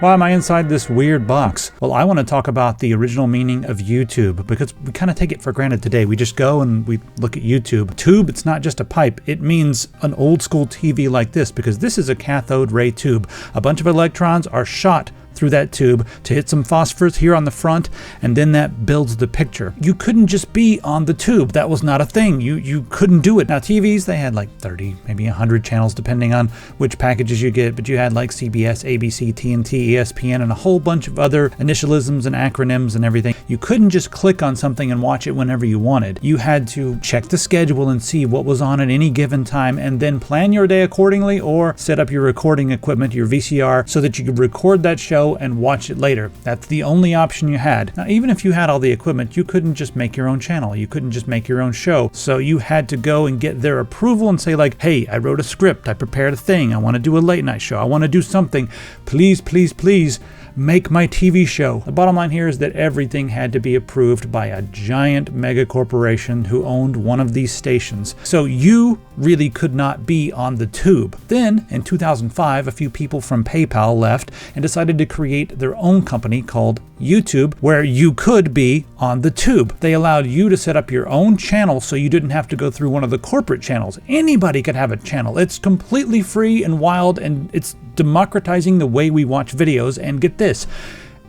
Why am I inside this weird box? Well, I want to talk about the original meaning of YouTube, because we kind of take it for granted today. We just go and we look at YouTube. Tube, it's not just a pipe. It means an old school TV like this, because this is a cathode ray tube. A bunch of electrons are shot through that tube to hit some phosphors here on the front, and then that builds the picture. You couldn't just be on the tube. That was not a thing. You couldn't do it. Now TVs, they had like 30, maybe 100 channels depending on which packages you get, but you had like CBS, ABC, TNT, ESPN, and a whole bunch of other initialisms and acronyms and everything. You couldn't just click on something and watch it whenever you wanted. You had to check the schedule and see what was on at any given time, and then plan your day accordingly, or set up your recording equipment, your VCR, so that you could record that show and watch it later. That's the only option you had. Now, even if you had all the equipment, you couldn't just make your own channel. You couldn't just make your own show. So you had to go and get their approval and say like, hey, I wrote a script, I prepared a thing, I want to do a late night show, I want to do something. Please, please, please make my TV show. The bottom line here is that everything had to be approved by a giant mega corporation who owned one of these stations. So you really could not be on the tube. Then in 2005, a few people from PayPal left and decided to create their own company called YouTube, where you could be on the tube. They allowed you to set up your own channel so you didn't have to go through one of the corporate channels. Anybody could have a channel. It's completely free and wild, and it's democratizing the way we watch videos. And get this,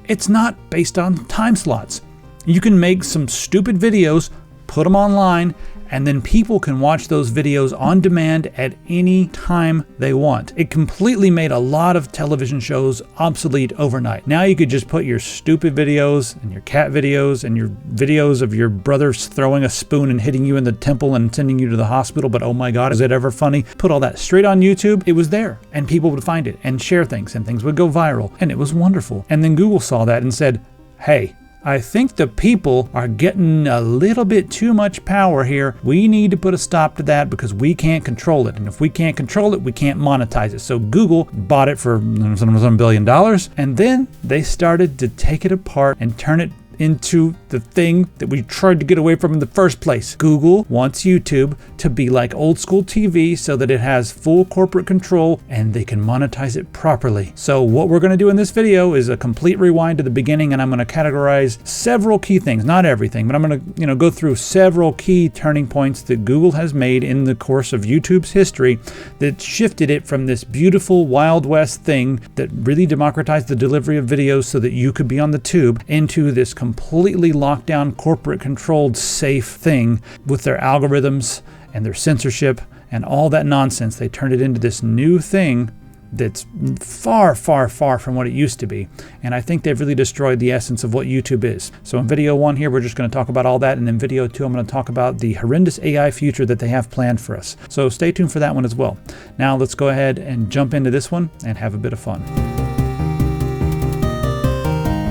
it's not based on time slots. You can make some stupid videos, put them online, and then people can watch those videos on demand at any time they want. It completely made a lot of television shows obsolete overnight. Now you could just put your stupid videos and your cat videos and your videos of your brothers throwing a spoon and hitting you in the temple and sending you to the hospital, but oh my God, is it ever funny? Put all that straight on YouTube. It was there, and people would find it and share things, and things would go viral, and it was wonderful. And then Google saw that and said, hey, I think the people are getting a little bit too much power here. We need to put a stop to that, because we can't control it. And if we can't control it, we can't monetize it. So Google bought it for some $1 billion. And then they started to take it apart and turn it into the thing that we tried to get away from in the first place. Google wants YouTube to be like old school TV, so that it has full corporate control and they can monetize it properly. So what we're going to do in this video is a complete rewind to the beginning, and I'm going to categorize several key things, not everything, but I'm going to go through several key turning points that Google has made in the course of YouTube's history that shifted it from this beautiful Wild West thing that really democratized the delivery of videos so that you could be on the tube, into this completely locked down, corporate controlled, safe thing with their algorithms and their censorship and all that nonsense. They turned it into this new thing that's far, far, far from what it used to be. And I think they've really destroyed the essence of what YouTube is. So in video 1 here, we're just going to talk about all that. And in video 2, I'm going to talk about the horrendous AI future that they have planned for us. So stay tuned for that one as well. Now let's go ahead and jump into this one and have a bit of fun.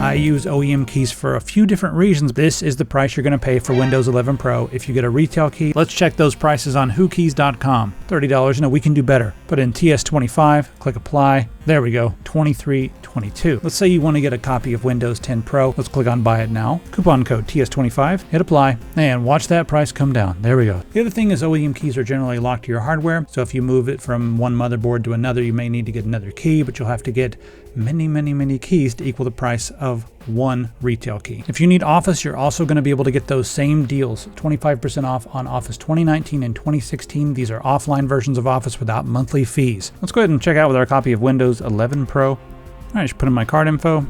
I use OEM keys for a few different reasons. This is the price you're going to pay for Windows 11 Pro if you get a retail key. Let's check those prices on whokeys.com. $30. No, we can do better. Put in TS25, click apply. There we go, $23.22. Let's say you want to get a copy of Windows 10 Pro. Let's click on buy it now. Coupon code TS25, hit apply, and watch that price come down. There we go. The other thing is OEM keys are generally locked to your hardware. So if you move it from one motherboard to another, you may need to get another key, but you'll have to get many keys to equal the price of one retail key. If you need Office, you're also going to be able to get those same deals. 25% off on Office 2019 and 2016. These are offline versions of Office without monthly fees. Let's go ahead and check out with our copy of Windows 11 Pro. All right, just put in my card info.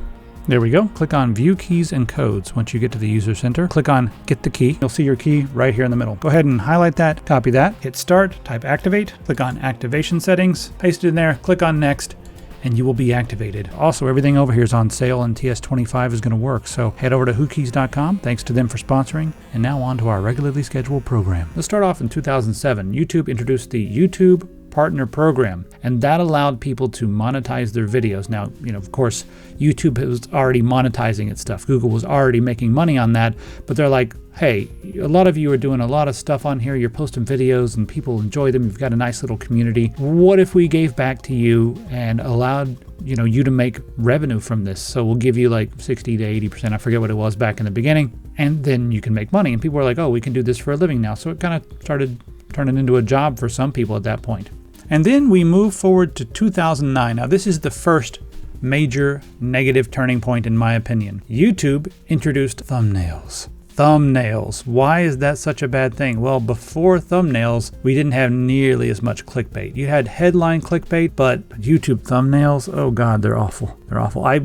There we go. Click on View Keys and Codes. Once you get to the User Center, click on Get the Key. You'll see your key right here in the middle. Go ahead and highlight that, copy that, hit Start, type Activate, click on Activation Settings, paste it in there, click on Next, and you will be activated. Also, everything over here is on sale, and TS25 is going to work. So head over to whokeys.com. Thanks to them for sponsoring. And now on to our regularly scheduled program. Let's start off in 2007. YouTube introduced the YouTube Partner Program, and that allowed people to monetize their videos. Now, of course, YouTube was already monetizing its stuff. Google was already making money on that, but they're like, hey, a lot of you are doing a lot of stuff on here. You're posting videos and people enjoy them. You've got a nice little community. What if we gave back to you and allowed you to make revenue from this? So we'll give you like 60 to 80%. I forget what it was back in the beginning. And then you can make money. And people were like, oh, we can do this for a living now. So it kind of started turning into a job for some people at that point. And then we move forward to 2009. Now, this is the first major negative turning point in my opinion. YouTube introduced thumbnails. Thumbnails. Why is that such a bad thing? Well, before thumbnails, we didn't have nearly as much clickbait. You had headline clickbait, but YouTube thumbnails, oh God, they're awful. They're awful. I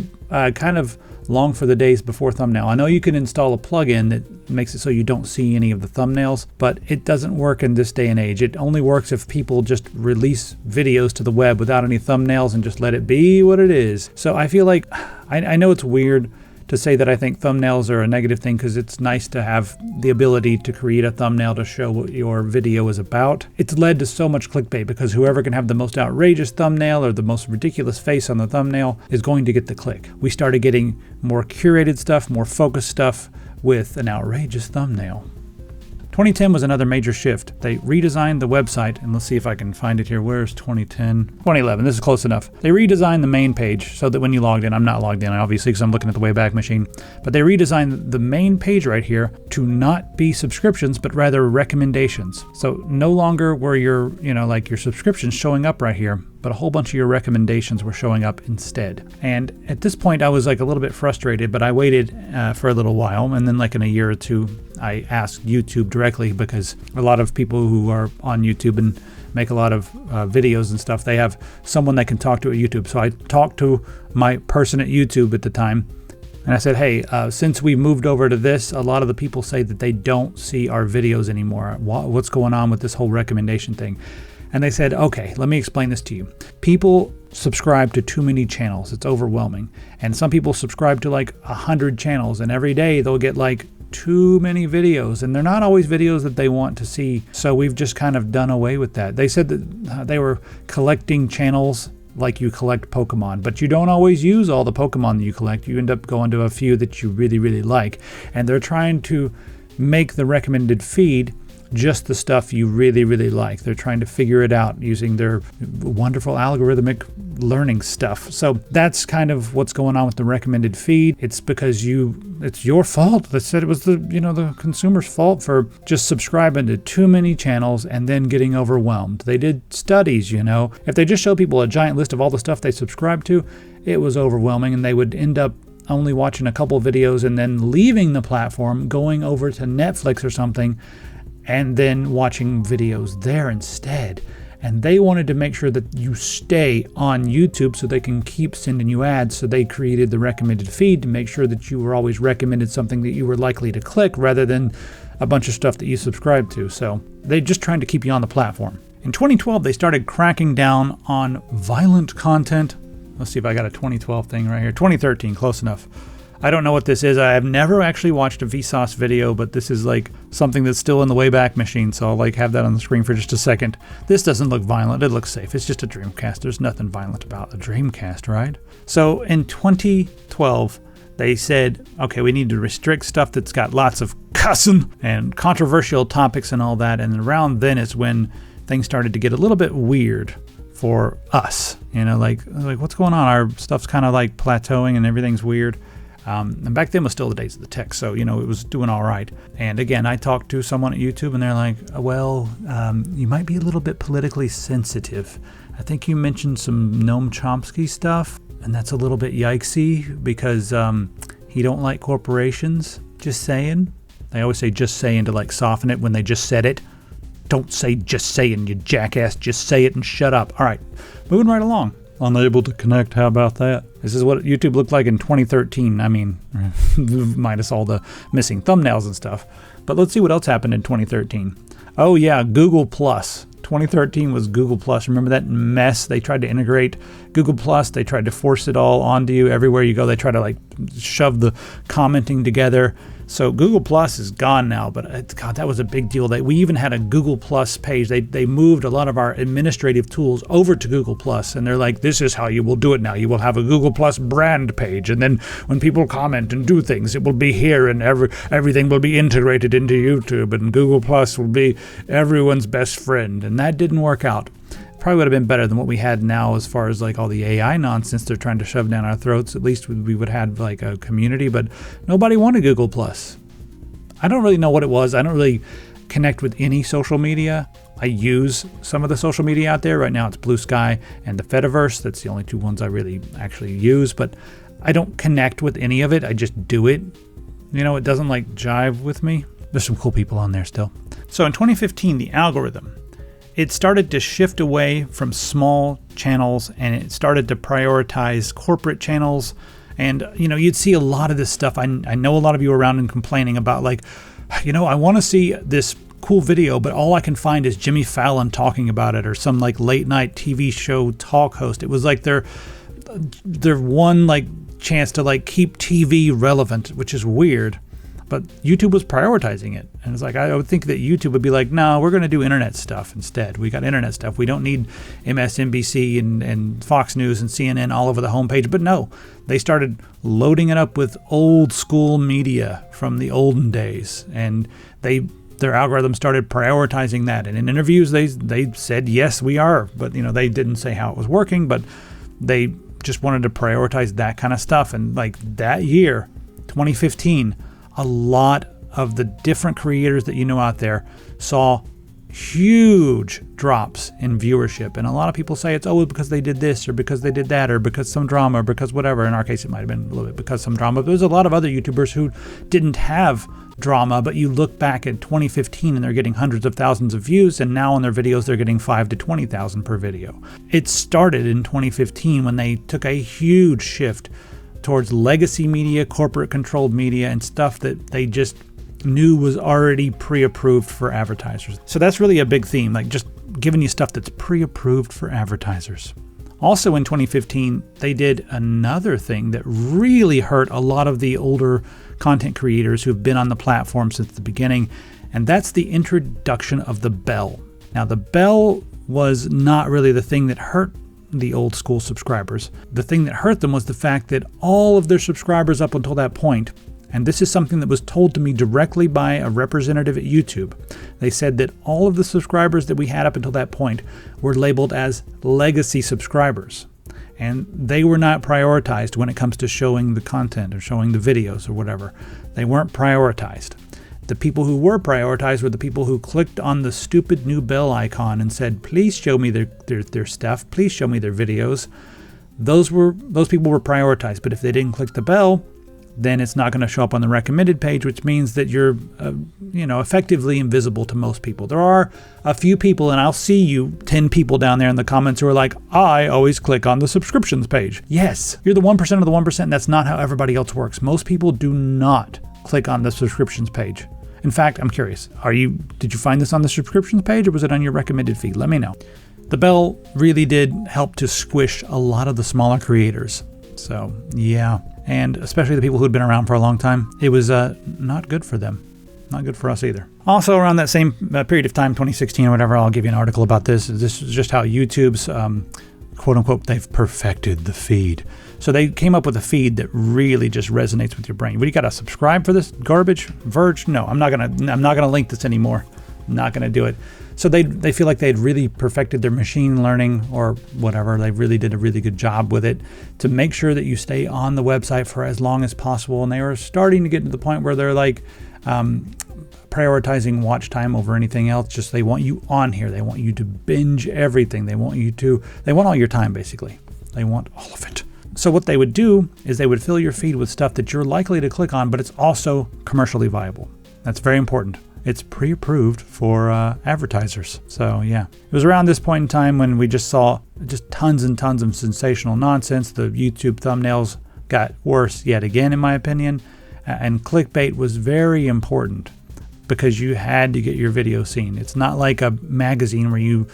kind of long for the days before thumbnail. I know you can install a plugin that makes it so you don't see any of the thumbnails, but it doesn't work in this day and age. It only works if people just release videos to the web without any thumbnails and just let it be what it is. So I feel like, I know it's weird to say that I think thumbnails are a negative thing because it's nice to have the ability to create a thumbnail to show what your video is about. It's led to so much clickbait because whoever can have the most outrageous thumbnail or the most ridiculous face on the thumbnail is going to get the click. We started getting more curated stuff, more focused stuff with an outrageous thumbnail. 2010 was another major shift. They redesigned the website, and let's see if I can find it here. Where's 2010? 2011, this is close enough. They redesigned the main page so that when you logged in, I'm not logged in obviously because I'm looking at the Wayback Machine, but they redesigned the main page right here to not be subscriptions, but rather recommendations. So no longer were your, like your subscriptions showing up right here, but a whole bunch of your recommendations were showing up instead. And at this point, I was like a little bit frustrated, but I waited for a little while, and then like in a year or two, I asked YouTube directly because a lot of people who are on YouTube and make a lot of videos and stuff, they have someone they can talk to at YouTube. So I talked to my person at YouTube at the time, and I said, hey, since we moved over to this, a lot of the people say that they don't see our videos anymore. What's going on with this whole recommendation thing? And they said, okay, let me explain this to you. People subscribe to too many channels. It's overwhelming. And some people subscribe to like 100 channels, and every day they'll get like too many videos, and they're not always videos that they want to see. So we've just kind of done away with that. They said that they were collecting channels like you collect Pokemon, but you don't always use all the Pokemon that you collect. You end up going to a few that you really, really like. And they're trying to make the recommended feed just the stuff you really, really like. They're trying to figure it out using their wonderful algorithmic learning stuff. So that's kind of what's going on with the recommended feed. It's because it's your fault. They said it was the consumer's fault for just subscribing to too many channels and then getting overwhelmed. They did studies, if they just show people a giant list of all the stuff they subscribe to, it was overwhelming, and they would end up only watching a couple videos and then leaving the platform, going over to Netflix or something, and then watching videos there instead. And they wanted to make sure that you stay on YouTube so they can keep sending you ads. So they created the recommended feed to make sure that you were always recommended something that you were likely to click rather than a bunch of stuff that you subscribe to. So they're just trying to keep you on the platform. In 2012, they started cracking down on violent content. Let's see if I got a 2012 thing right here. 2013, close enough. I don't know what this is. I have never actually watched a Vsauce video, but this is like something that's still in the Wayback Machine, so I'll like have that on the screen for just a second. This doesn't look violent. It looks safe. It's just a Dreamcast. There's nothing violent about a Dreamcast, right? So in 2012, they said, okay, we need to restrict stuff that's got lots of cussing and controversial topics and all that. And around then is when things started to get a little bit weird for us. Like what's going on? Our stuff's kind of like plateauing and everything's weird. And back then was still the days of the tech, so it was doing all right. And again, I talked to someone at YouTube, and they're like, well, you might be a little bit politically sensitive. I think you mentioned some Noam Chomsky stuff, and that's a little bit yikesy because he don't like corporations. Just saying. They always say just saying to like soften it when they just said it. Don't say just saying, you jackass. Just say it and shut up. All right, moving right along. Unable to connect, how about that? This is what YouTube looked like in 2013. I mean, minus all the missing thumbnails and stuff. But let's see what else happened in 2013. Oh yeah, Google+. 2013 was Google+. Remember that mess? They tried to integrate Google+. They tried to force it all onto you everywhere you go. They try to like shove the commenting together. So Google Plus is gone now, but God, that was a big deal. We even had a Google Plus page. They moved a lot of our administrative tools over to Google Plus, and they're like, this is how you will do it now. You will have a Google Plus brand page, and then when people comment and do things, it will be here, and everything will be integrated into YouTube, and Google Plus will be everyone's best friend. And that didn't work out. Probably would have been better than what we had now as far as like all the AI nonsense they're trying to shove down our throats. At least we would have like a community, but nobody wanted Google Plus. I don't really know what it was. I don't really connect with any social media I use some of the social media out there. Right now it's Blue Sky and the Fediverse. That's the only two ones I really actually use, but I don't connect with any of it. I just do it. You know, it doesn't like jive with me. There's some cool people on there still. So in 2015, the algorithm, it started to shift away from small channels and it started to prioritize corporate channels. And, you know, you'd see a lot of this stuff. I know a lot of you are around and complaining about like, you know, I want to see this cool video, but all I can find is Jimmy Fallon talking about it or some like late night TV show talk host. It was like their one like chance to like keep TV relevant, which is weird. But YouTube was prioritizing it. And it's like, I would think that YouTube would be like, no, we're going to do internet stuff instead. We got internet stuff. We don't need MSNBC and Fox News and CNN all over the homepage. But no, they started loading it up with old school media from the olden days. And their algorithm started prioritizing that. And in interviews, they said, yes, we are. But, you know, they didn't say how it was working, but they just wanted to prioritize that kind of stuff. And like that year, 2015, a lot of the different creators that you know out there saw huge drops in viewership. And a lot of people say it's because they did this or because they did that or because some drama or because whatever. In our case, it might have been a little bit because some drama. But there's a lot of other YouTubers who didn't have drama, but you look back at 2015 and they're getting hundreds of thousands of views, and now on their videos they're getting 5,000 to 20,000 per video. It started in 2015 when they took a huge shift towards legacy media, corporate controlled media, and stuff that they just knew was already pre-approved for advertisers. So that's really a big theme, like just giving you stuff that's pre-approved for advertisers. Also in 2015, they did another thing that really hurt a lot of the older content creators who've been on the platform since the beginning, and that's the introduction of the bell. Now, the bell was not really the thing that hurt the old school subscribers. The thing that hurt them was the fact that all of their subscribers up until that point, and this is something that was told to me directly by a representative at YouTube, they said that all of the subscribers that we had up until that point were labeled as legacy subscribers. And they were not prioritized when it comes to showing the content or showing the videos or whatever. They weren't prioritized. The people who were prioritized were the people who clicked on the stupid new bell icon and said, please show me their stuff, please show me their videos. Those people were prioritized, but if they didn't click the bell, then it's not going to show up on the recommended page, which means that you're effectively invisible to most people. There are a few people, and I'll see you 10 people down there in the comments who are like, I always click on the subscriptions page. Yes, you're the 1% of the 1%, and that's not how everybody else works. Most people do not click on the subscriptions page. In fact, I'm curious, did you find this on the subscriptions page or was it on your recommended feed? Let me know. The bell really did help to squish a lot of the smaller creators. So yeah, and especially the people who'd been around for a long time, it was not good for them. Not good for us either. Also around that same period of time, 2016 or whatever, I'll give you an article about this. This is just how YouTube's quote unquote, they've perfected the feed. So they came up with a feed that really just resonates with your brain. What, you got to subscribe for this garbage? Verge? No, I'm not gonna link this anymore. I'm not gonna do it. So they feel like they'd really perfected their machine learning or whatever. They really did a really good job with it to make sure that you stay on the website for as long as possible. And they were starting to get to the point where they're like prioritizing watch time over anything else. Just they want you on here. They want you to binge everything. They want all your time basically. They want all of it. So what they would do is they would fill your feed with stuff that you're likely to click on, but it's also commercially viable. That's very important. It's pre-approved for advertisers. So yeah, it was around this point in time when we just saw just tons and tons of sensational nonsense. The YouTube thumbnails got worse yet again, in my opinion. And clickbait was very important because you had to get your video seen. It's not like a magazine where you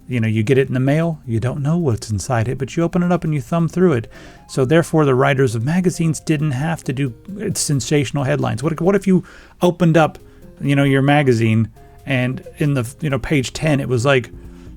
get it in the mail, you don't know what's inside it, but you open it up and you thumb through it. So therefore, the writers of magazines didn't have to do sensational headlines. What if you opened up, your magazine, and in the page 10 it was like,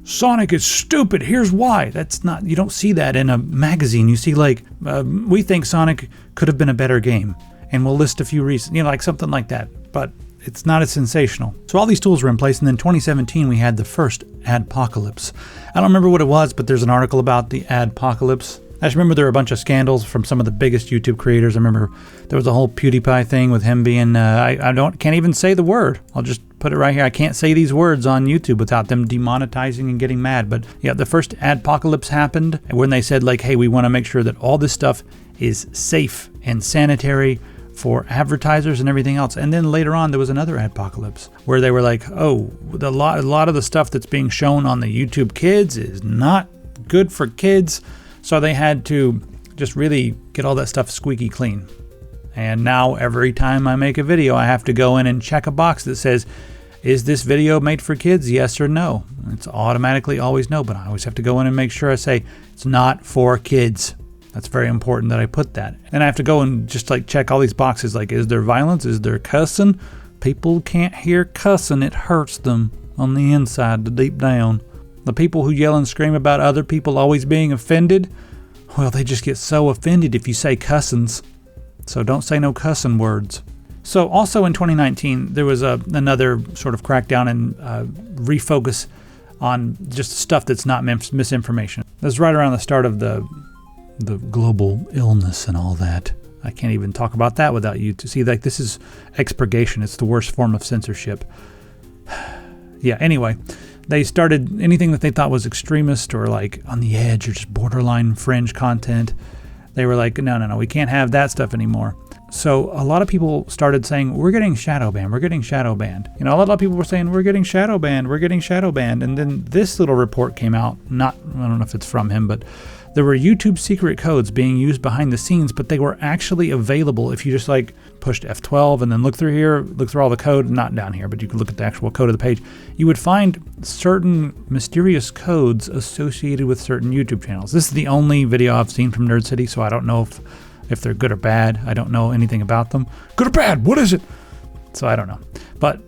Sonic is stupid, here's why. That's not, you don't see that in a magazine. You see like, we think Sonic could have been a better game, and we'll list a few reasons, like something like that. But it's not as sensational. So all these tools were in place, and then 2017 we had the first adpocalypse. I don't remember what it was, but there's an article about the adpocalypse. I just remember there were a bunch of scandals from some of the biggest YouTube creators. I remember there was a whole PewDiePie thing with him being, can't even say the word. I'll just put it right here. I can't say these words on YouTube without them demonetizing and getting mad. But yeah, the first adpocalypse happened when they said like, hey, we want to make sure that all this stuff is safe and sanitary for advertisers and everything else. And then later on, there was another adpocalypse where they were like, oh, a lot of the stuff that's being shown on the YouTube Kids is not good for kids. So they had to just really get all that stuff squeaky clean. And now every time I make a video, I have to go in and check a box that says, is this video made for kids? Yes or no. It's automatically always no, but I always have to go in and make sure I say it's not for kids. That's very important that I put that. And I have to go and just like check all these boxes, like, is there violence? Is there cussing? People can't hear cussing. It hurts them on the inside, the deep down. The people who yell and scream about other people always being offended, well, they just get so offended if you say cussings. So don't say no cussing words. So also in 2019, there was another sort of crackdown and refocus on just stuff that's not misinformation. This is right around the start of the global illness and all that. I can't even talk about that without you to see, like, this is expurgation. It's the worst form of censorship. Yeah, anyway, they started anything that they thought was extremist or like on the edge or just borderline fringe content. They were like, no, we can't have that stuff anymore. So a lot of people started saying, we're getting shadow banned. You know, a lot of people were saying, we're getting shadow banned. And then this little report came out, I don't know if it's from him, but there were YouTube secret codes being used behind the scenes, but they were actually available if you just like pushed F12 and then look through all the code, not down here, but you could look at the actual code of the page. You would find certain mysterious codes associated with certain YouTube channels. This is the only video I've seen from Nerd City, so I don't know if they're good or bad. I don't know anything about them. Good or bad? What is it? So I don't know. But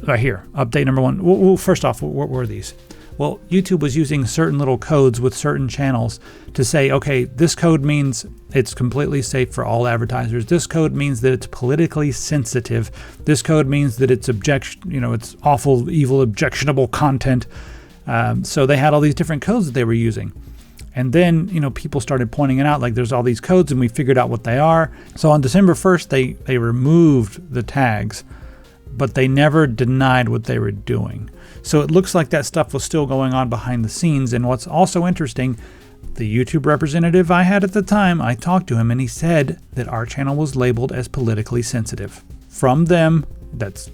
right here, update number 1. Well, first off, what were these? Well, YouTube was using certain little codes with certain channels to say, okay, this code means it's completely safe for all advertisers. This code means that it's politically sensitive. This code means that it's it's awful, evil, objectionable content. So they had all these different codes that they were using. And then, people started pointing it out, like there's all these codes and we figured out what they are. So on December 1st, they removed the tags, but they never denied what they were doing. So it looks like that stuff was still going on behind the scenes. And what's also interesting, the YouTube representative I had at the time, I talked to him and he said that our channel was labeled as politically sensitive. From them,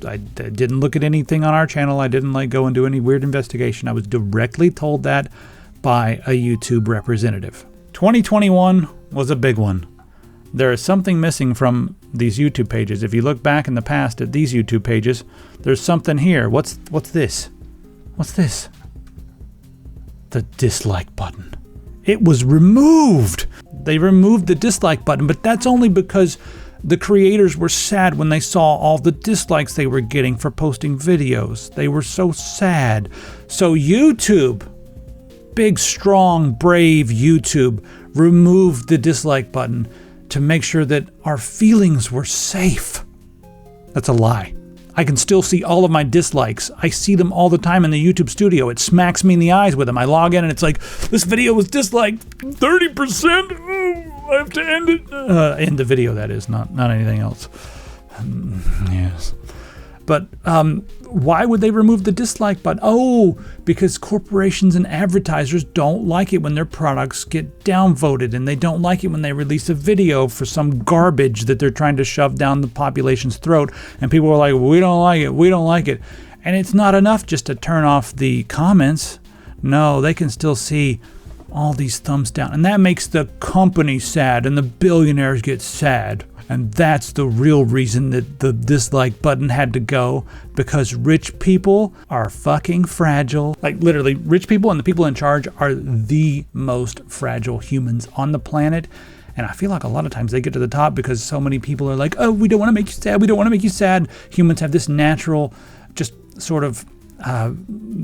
I didn't look at anything on our channel. I didn't go and do any weird investigation. I was directly told that by a YouTube representative. 2021 was a big one. There is something missing from these YouTube pages. If you look back in the past at these YouTube pages, there's something here. What's this? What's this? The dislike button. It was removed. They removed the dislike button, but that's only because the creators were sad when they saw all the dislikes they were getting for posting videos. They were so sad. So YouTube, big, strong, brave YouTube, removed the dislike button to make sure that our feelings were safe. That's a lie. I can still see all of my dislikes. I see them all the time in the YouTube studio. It smacks me in the eyes with them. I log in and it's like, this video was disliked 30%. Oh, I have to end it. End the video, that is, not anything else. Yes. But why would they remove the dislike button? Oh, because corporations and advertisers don't like it when their products get downvoted, and they don't like it when they release a video for some garbage that they're trying to shove down the population's throat. And people are like, we don't like it. And it's not enough just to turn off the comments. No, they can still see all these thumbs down. And that makes the company sad, and the billionaires get sad. And that's the real reason that the dislike button had to go, because rich people are fucking fragile. Like literally, rich people and the people in charge are the most fragile humans on the planet. And I feel like a lot of times they get to the top because so many people are like, oh, we don't want to make you sad. We don't want to make you sad. Humans have this natural, just sort of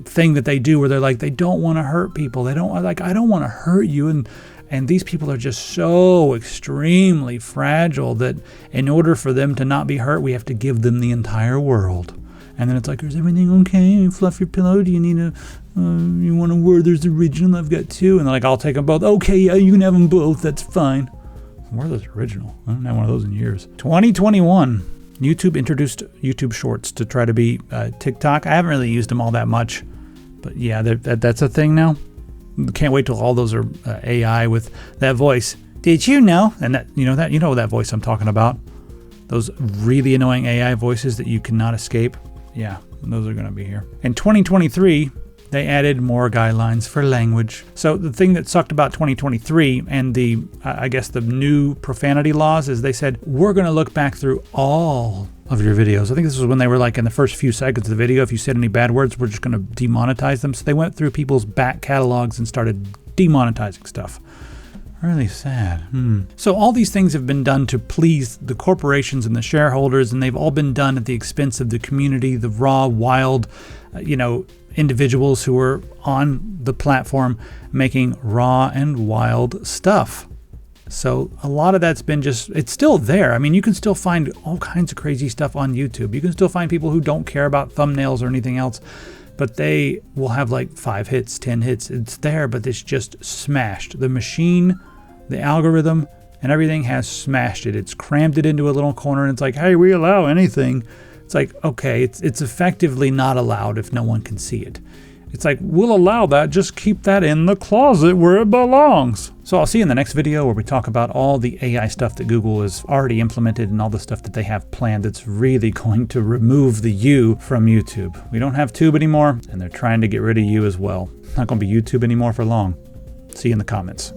thing that they do where they're like, they don't want to hurt people. They don't like, I don't want to hurt you. And these people are just so extremely fragile that in order for them to not be hurt, we have to give them the entire world. And then it's like, is everything okay? Fluff your pillow? Do you need you want a Werther's Original? I've got 2. And they're like, I'll take them both. Okay, yeah, you can have them both. That's fine. Werther's Original. I haven't had one of those in years. 2021. YouTube introduced YouTube Shorts to try to be TikTok. I haven't really used them all that much, but yeah, that's a thing now. Can't wait till all those are AI with that voice. Did you know? And that you know that voice I'm talking about. Those really annoying AI voices that you cannot escape. Yeah, those are going to be here. In 2023, they added more guidelines for language. So the thing that sucked about 2023 and the, I guess, the new profanity laws is they said, we're going to look back through all of your videos. I think this was when they were like in the first few seconds of the video. If you said any bad words, we're just going to demonetize them. So they went through people's back catalogs and started demonetizing stuff. Really sad. So all these things have been done to please the corporations and the shareholders, and they've all been done at the expense of the community, the raw, wild, individuals who are on the platform making raw and wild stuff. So a lot of that's been it's still there. I mean, you can still find all kinds of crazy stuff on YouTube. You can still find people who don't care about thumbnails or anything else, but they will have like 5 hits, 10 hits. It's there, but it's just smashed. The machine, the algorithm, and everything has smashed it. It's crammed it into a little corner, and it's like, hey, we allow anything. It's like, okay, it's effectively not allowed if no one can see it. It's like, we'll allow that, just keep that in the closet where it belongs. So I'll see you in the next video where we talk about all the AI stuff that Google has already implemented and all the stuff that they have planned that's really going to remove the U from YouTube. We don't have Tube anymore, and they're trying to get rid of you as well. Not going to be YouTube anymore for long. See you in the comments.